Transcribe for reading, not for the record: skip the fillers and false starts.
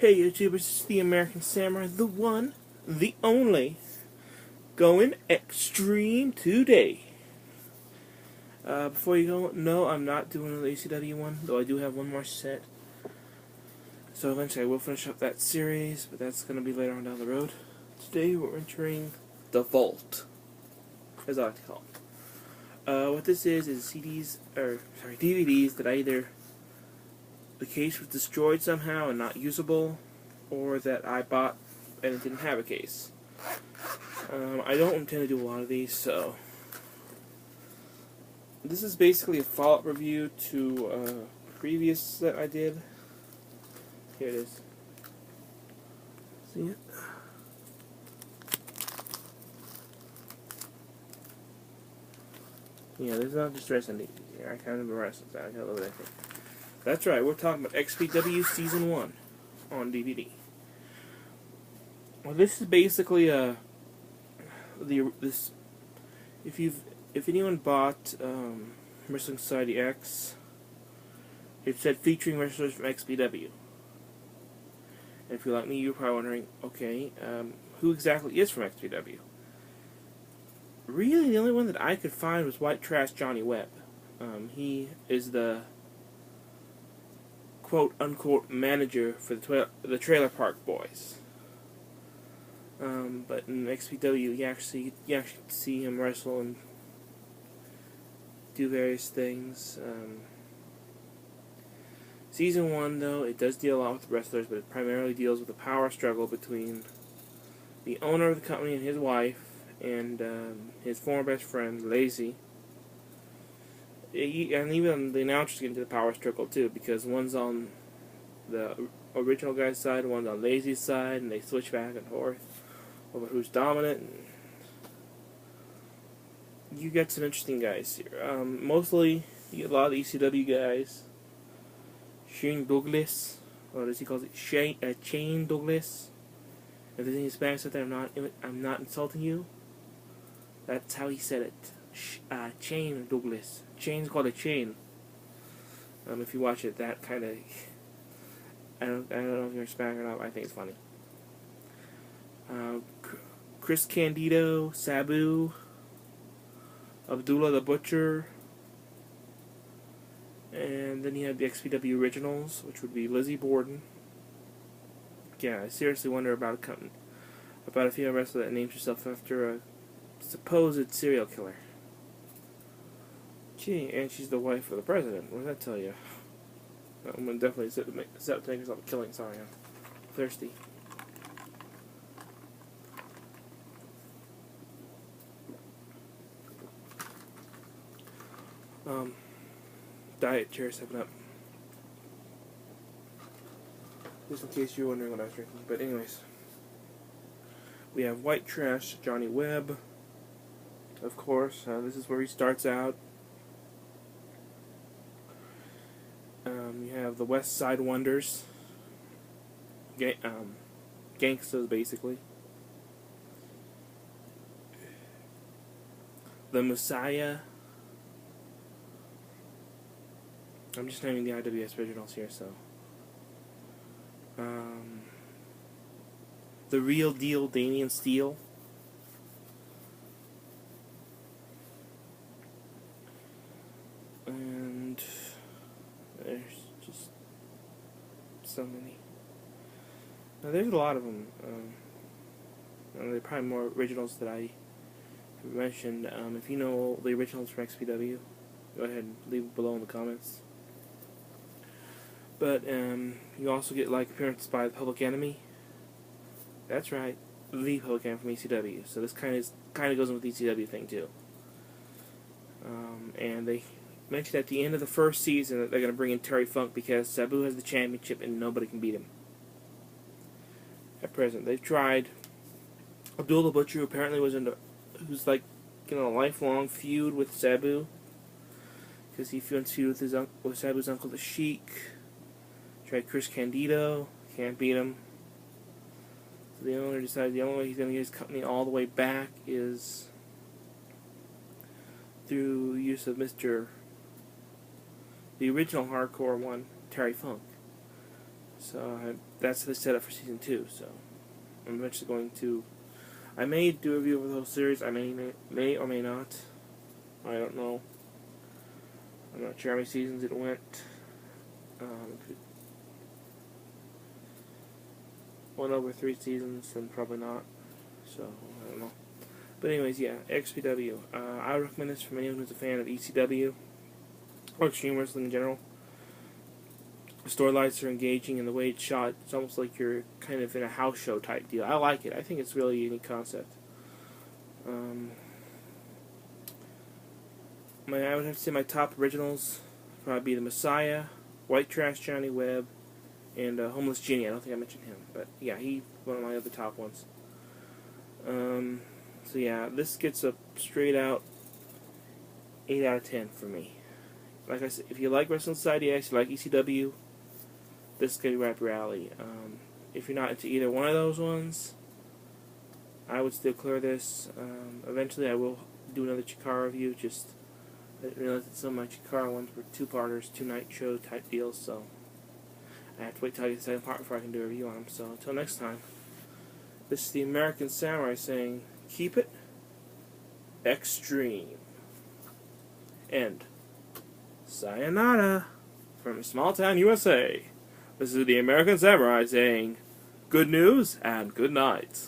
Hey YouTubers, it's the American Samurai, the one, the only, going extreme today. Before you go, no, I'm not doing the ECW one, though I do have one more set. So eventually I will finish up that series, but that's going to be later on down the road. Today we're entering the Vault, as I like to call it. What this is DVDs that either the case was destroyed somehow and not usable, or that I bought and it didn't have a case. I don't intend to do a lot of these, so this is basically a follow-up review to a previous set I did. Here it is. See it? Yeah, there's not just wrestling here. I kind of wrestling. I got a little bit of everything. That's right. We're talking about XPW Season 1 on DVD. Well, this is basically if anyone bought Wrestling Society X, it said featuring wrestlers from XPW. And if you're like me, you're probably wondering, okay, who exactly is from XPW? Really, the only one that I could find was White Trash Johnny Webb. He is the quote-unquote manager for the Trailer Park Boys. But in XPW, you actually see him wrestle and do various things. Season 1, though, it does deal a lot with wrestlers, but it primarily deals with the power struggle between the owner of the company and his wife, and his former best friend, Lazy. And even the announcers get into the power struggle, too, because one's on the original guy's side, one's on Lazy's side, and they switch back and forth over who's dominant. And you get some interesting guys here. Mostly, you get a lot of the ECW guys. Shane Douglas, or as he calls it, Shane Douglas. If there's any Hispanics out there, I'm not insulting you. That's how he said it. Shane Douglas. Shane's called a chain. If you watch it, that kind of, I don't know if you're Hispanic or not, but I think it's funny. Chris Candido, Sabu, Abdullah the Butcher, and then you have the XPW Originals, which would be Lizzie Borden. Yeah, I seriously wonder about a female wrestler that names herself after a supposed serial killer. Gee, and she's the wife of the president. What does that tell you? I'm gonna definitely set to make myself a killing. Sorry, I'm thirsty. Diet Chair 7 Up. Just in case you're wondering what I was drinking. But anyways, we have White Trash Johnny Webb. Of course, this is where he starts out. You have the West Side Wonders. Gangsters, basically. The Messiah. I'm just naming the IWS originals here, so. The Real Deal, Damian Steele. And there's just so many. Now, there's a lot of them. There are probably more originals that I mentioned. If you know the originals from XPW, go ahead and leave it below in the comments. But you also get like appearances by the Public Enemy. That's right, the Public Enemy from ECW. So this kind of goes in with the ECW thing too. And they mentioned at the end of the first season that they're going to bring in Terry Funk because Sabu has the championship and nobody can beat him. At present, they've tried. Abdul the Butcher apparently who's like in a lifelong feud with Sabu because he feud with Sabu's uncle the Sheik. Tried Chris Candido, can't beat him. So the owner decided the only way he's going to get his company all the way back is through use of the original hardcore one, Terry Funk. So that's the setup for season 2. So I'm eventually going to. I may do a review of the whole series. I may or may not. I don't know. I'm not sure how many seasons it went. Went over 3 seasons, then probably not. So I don't know. But anyways, yeah, XPW. I would recommend this for anyone who's a fan of ECW or Extreme Wrestling in general. The storylines are engaging, and the way it's shot, it's almost like you're kind of in a house show type deal. I like it. I think it's really a unique concept. I would have to say my top originals would probably be the Messiah, White Trash Johnny Webb, and Homeless Genie. I don't think I mentioned him, but yeah, he's one of my other top ones. So yeah, this gets a straight out 8 out of 10 for me. Like I said, if you like Wrestling Society X, you like ECW, this is going to be right up your alley. If you're not into either one of those ones, I would still clear this. Eventually I will do another Chikara review, just I didn't realize that some of my Chikara ones were 2-parters, 2-night show type deals, so I have to wait till I get the second part before I can do a review on them. So until next time, this is the American Samurai saying, keep it extreme. And sayonara from small town USA. This is the American Samurai saying, good news and good night.